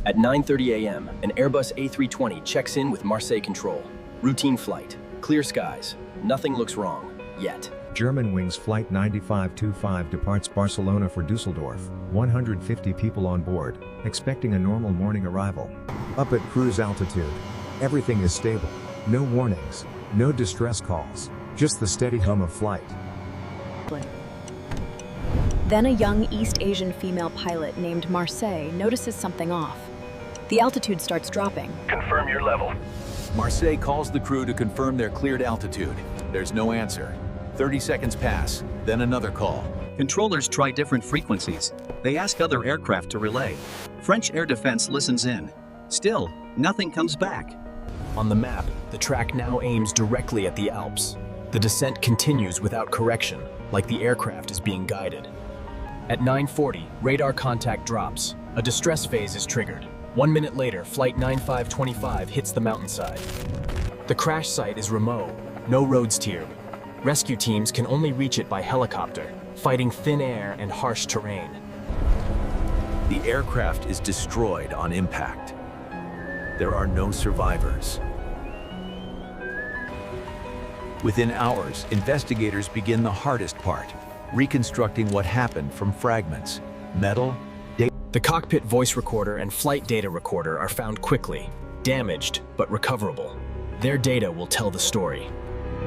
At 9:30 a.m., an Airbus A320 checks in with Marseille Control. Routine flight, clear skies, nothing looks wrong, yet. Germanwings Flight 9525 departs Barcelona for Dusseldorf, 150 people on board, expecting a normal morning arrival. Up at cruise altitude. Everything is stable. No warnings, no distress calls, just the steady hum of flight. Then a young East Asian female pilot named Marseille notices something off. The altitude starts dropping. Confirm your level. Marseille calls the crew to confirm their cleared altitude. There's no answer. 30 seconds pass, then another call. Controllers try different frequencies. They ask other aircraft to relay. French air defense listens in. Still, nothing comes back. On the map, the track now aims directly at the Alps. The descent continues without correction, like the aircraft is being guided. At 9:40, radar contact drops. A distress phase is triggered. 1 minute later, Flight 9525 hits the mountainside. The crash site is remote, no roads tiered. Rescue teams can only reach it by helicopter, fighting thin air and harsh terrain. The aircraft is destroyed on impact. There are no survivors. Within hours, investigators begin the hardest part, reconstructing what happened from fragments, metal, data. The cockpit voice recorder and flight data recorder are found quickly, damaged but recoverable. Their data will tell the story.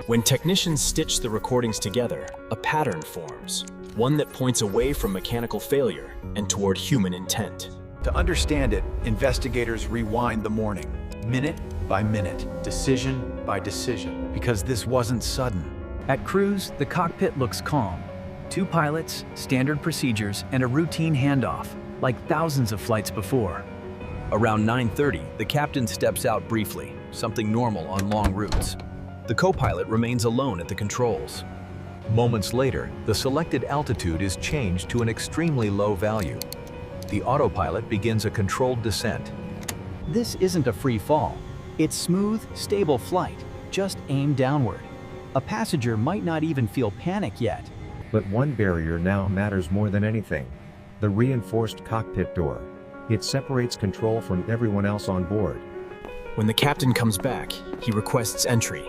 When technicians stitch the recordings together, a pattern forms, one that points away from mechanical failure and toward human intent. To understand it, investigators rewind the morning, minute by minute, decision by decision, because this wasn't sudden. At cruise, the cockpit looks calm. 2 pilots, standard procedures, and a routine handoff, like thousands of flights before. Around 9:30, the captain steps out briefly, something normal on long routes. The co-pilot remains alone at the controls. Moments later, the selected altitude is changed to an extremely low value. The autopilot begins a controlled descent. This isn't a free fall. It's smooth, stable flight, just aim downward. A passenger might not even feel panic yet. But one barrier now matters more than anything. The reinforced cockpit door. It separates control from everyone else on board. When the captain comes back, he requests entry.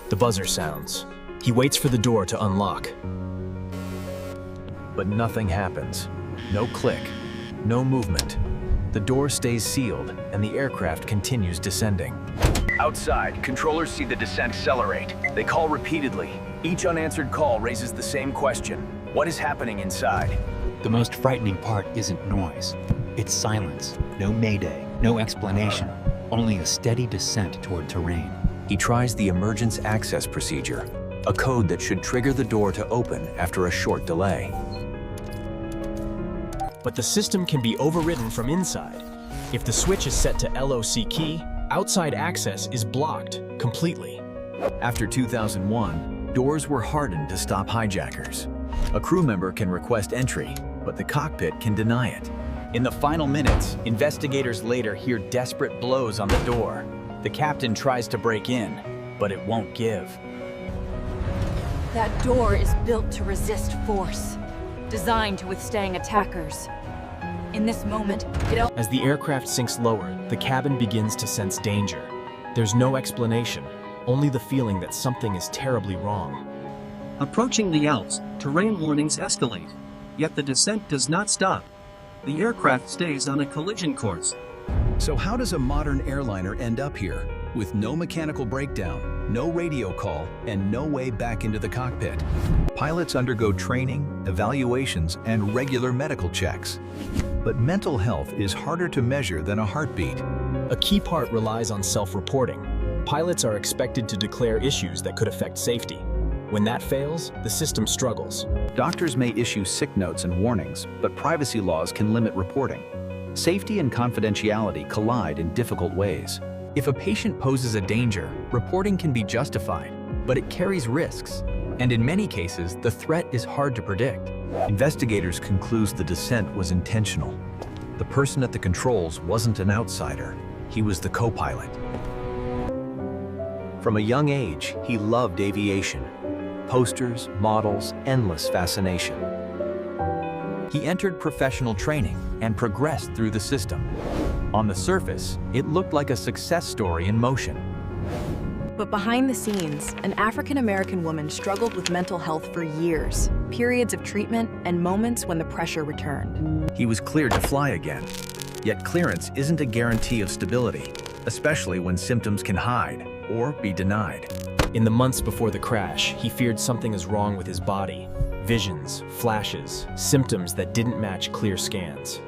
The buzzer sounds. He waits for the door to unlock. But nothing happens. No click, no movement. The door stays sealed, and the aircraft continues descending. Outside, controllers see the descent accelerate. They call repeatedly. Each unanswered call raises the same question. What is happening inside? The most frightening part isn't noise. It's silence. No mayday, no explanation. Only a steady descent toward terrain. He tries the emergence access procedure, a code that should trigger the door to open after a short delay. But the system can be overridden from inside. If the switch is set to LOC key, outside access is blocked completely. After 2001, doors were hardened to stop hijackers. A crew member can request entry, but the cockpit can deny it. In the final minutes, investigators later hear desperate blows on the door. The captain tries to break in, but it won't give. That door is built to resist force, designed to withstand attackers. In this moment, As the aircraft sinks lower, the cabin begins to sense danger. There's no explanation, only the feeling that something is terribly wrong. Approaching the Alps, terrain warnings escalate. Yet the descent does not stop. The aircraft stays on a collision course. So how does a modern airliner end up here, with no mechanical breakdown, no radio call, and no way back into the cockpit? Pilots undergo training, evaluations, and regular medical checks. But mental health is harder to measure than a heartbeat. A key part relies on self-reporting. Pilots are expected to declare issues that could affect safety. When that fails, the system struggles. Doctors may issue sick notes and warnings, but privacy laws can limit reporting. Safety and confidentiality collide in difficult ways. If a patient poses a danger, reporting can be justified, but it carries risks. And in many cases, the threat is hard to predict. Investigators conclude the descent was intentional. The person at the controls wasn't an outsider. He was the co-pilot. From a young age, he loved aviation. Posters, models, endless fascination. He entered professional training and progressed through the system. On the surface, it looked like a success story in motion. But behind the scenes, an African-American woman struggled with mental health for years, periods of treatment, and moments when the pressure returned. He was cleared to fly again. Yet clearance isn't a guarantee of stability, especially when symptoms can hide or be denied. In the months before the crash, he feared something is wrong with his body. Visions, flashes, symptoms that didn't match clear scans.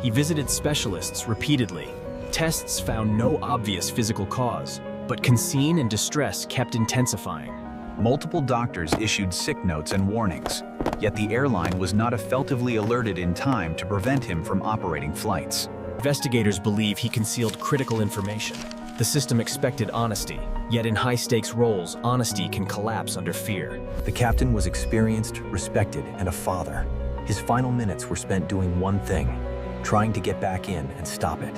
He visited specialists repeatedly. Tests found no obvious physical cause, but concern and distress kept intensifying. Multiple doctors issued sick notes and warnings, yet the airline was not effectively alerted in time to prevent him from operating flights. Investigators believe he concealed critical information. The system expected honesty, yet in high-stakes roles, honesty can collapse under fear. The captain was experienced, respected, and a father. His final minutes were spent doing one thing, trying to get back in and stop it.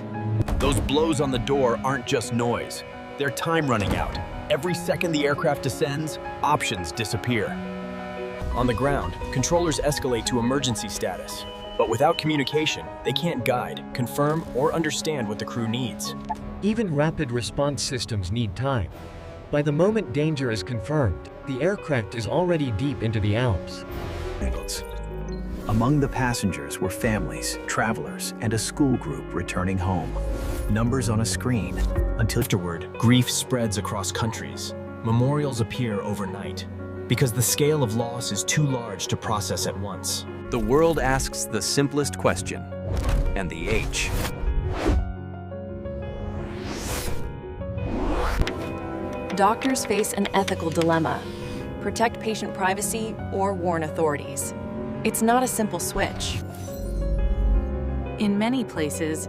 Those blows on the door aren't just noise. They're time running out. Every second the aircraft descends, options disappear. On the ground, controllers escalate to emergency status. But without communication, they can't guide, confirm, or understand what the crew needs. Even rapid response systems need time. By the moment danger is confirmed, the aircraft is already deep into the Alps. Among the passengers were families, travelers, and a school group returning home. Numbers on a screen. Until afterward, grief spreads across countries. Memorials appear overnight, because the scale of loss is too large to process at once. The world asks the simplest question, and the H. Doctors face an ethical dilemma: protect patient privacy or warn authorities. It's not a simple switch. In many places,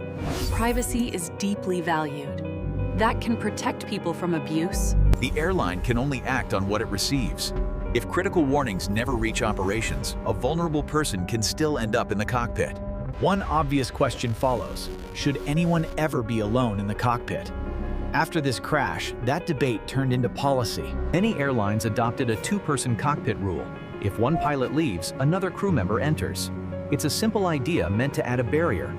privacy is deeply valued. That can protect people from abuse. The airline can only act on what it receives. If critical warnings never reach operations, a vulnerable person can still end up in the cockpit. One obvious question follows: should anyone ever be alone in the cockpit? After this crash, that debate turned into policy. Many airlines adopted a two-person cockpit rule. If one pilot leaves, another crew member enters. It's a simple idea meant to add a barrier.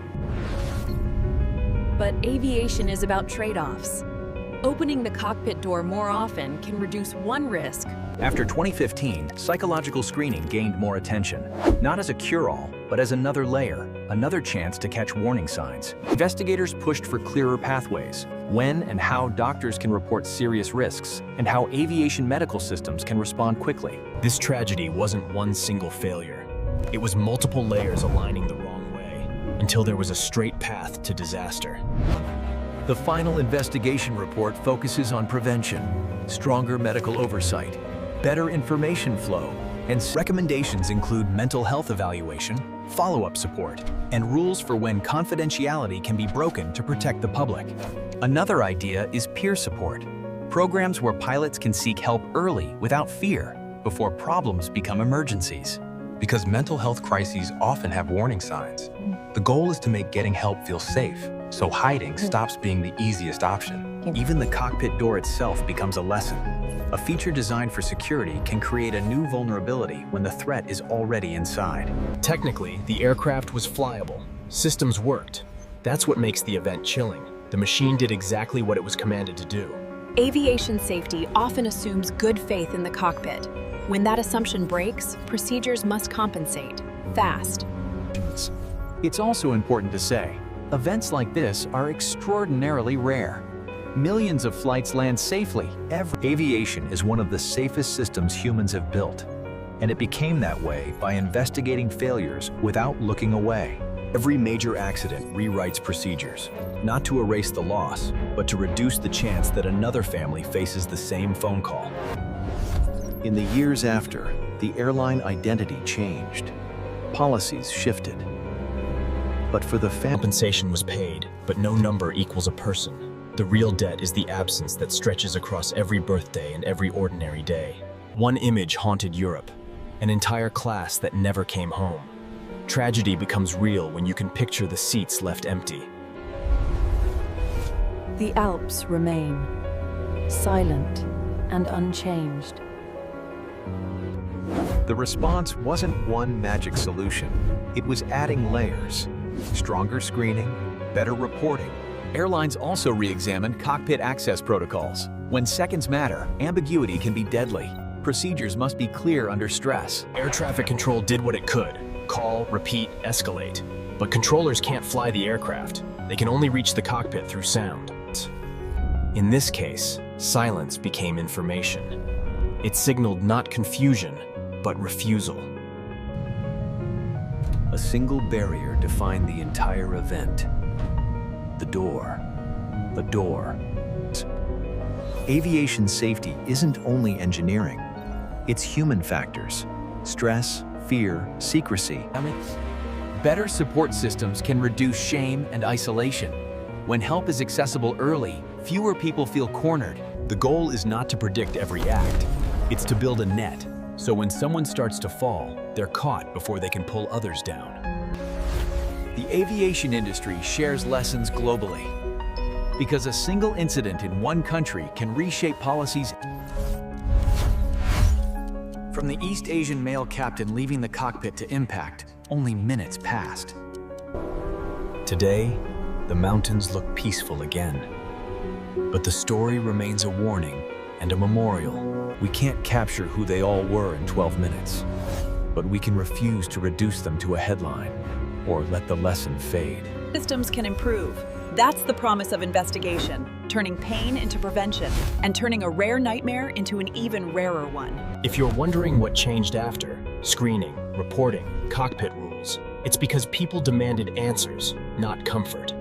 But aviation is about trade-offs. Opening the cockpit door more often can reduce one risk. After 2015, psychological screening gained more attention, not as a cure-all, but as another layer, another chance to catch warning signs. Investigators pushed for clearer pathways, when and how doctors can report serious risks, and how aviation medical systems can respond quickly. This tragedy wasn't one single failure. It was multiple layers aligning the wrong way, until there was a straight path to disaster. The final investigation report focuses on prevention, stronger medical oversight, better information flow, and recommendations include mental health evaluation, follow-up support, and rules for when confidentiality can be broken to protect the public. Another idea is peer support, programs where pilots can seek help early without fear before problems become emergencies. Because mental health crises often have warning signs. The goal is to make getting help feel safe, so hiding stops being the easiest option. Even the cockpit door itself becomes a lesson. A feature designed for security can create a new vulnerability when the threat is already inside. Technically, the aircraft was flyable. Systems worked. That's what makes the event chilling. The machine did exactly what it was commanded to do. Aviation safety often assumes good faith in the cockpit. When that assumption breaks, procedures must compensate, fast. It's also important to say, events like this are extraordinarily rare. Millions of flights land safely every. Aviation is one of the safest systems humans have built, and it became that way by investigating failures without looking away. Every major accident rewrites procedures, not to erase the loss, but to reduce the chance that another family faces the same phone call. In the years after, the airline identity changed. Policies shifted. But for the compensation was paid, but no number equals a person. The real debt is the absence that stretches across every birthday and every ordinary day. One image haunted Europe, an entire class that never came home. Tragedy becomes real when you can picture the seats left empty. The Alps remain, silent and unchanged. The response wasn't one magic solution. It was adding layers, stronger screening, better reporting, Airlines also re-examine cockpit access protocols. When seconds matter, ambiguity can be deadly. Procedures must be clear under stress. Air traffic control did what it could: call, repeat, escalate. But controllers can't fly the aircraft. They can only reach the cockpit through sound. In this case, silence became information. It signaled not confusion, but refusal. A single barrier defined the entire event. The door. The door. Aviation safety isn't only engineering. It's human factors: stress, fear, secrecy. Better support systems can reduce shame and isolation. When help is accessible early, fewer people feel cornered. The goal is not to predict every act. It's to build a net, so when someone starts to fall, they're caught before they can pull others down. The aviation industry shares lessons globally, because a single incident in one country can reshape policies. From the East Asian male captain leaving the cockpit to impact, only minutes passed. Today, the mountains look peaceful again. But the story remains a warning and a memorial. We can't capture who they all were in 12 minutes, but we can refuse to reduce them to a headline or let the lesson fade. Systems can improve. That's the promise of investigation, turning pain into prevention and turning a rare nightmare into an even rarer one. If you're wondering what changed after screening, reporting, cockpit rules, it's because people demanded answers, not comfort.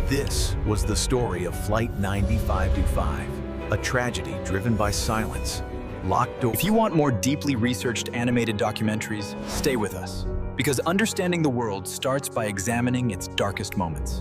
This was the story of Flight 9525, a tragedy driven by silence, locked doors. If you want more deeply researched animated documentaries, stay with us, because understanding the world starts by examining its darkest moments.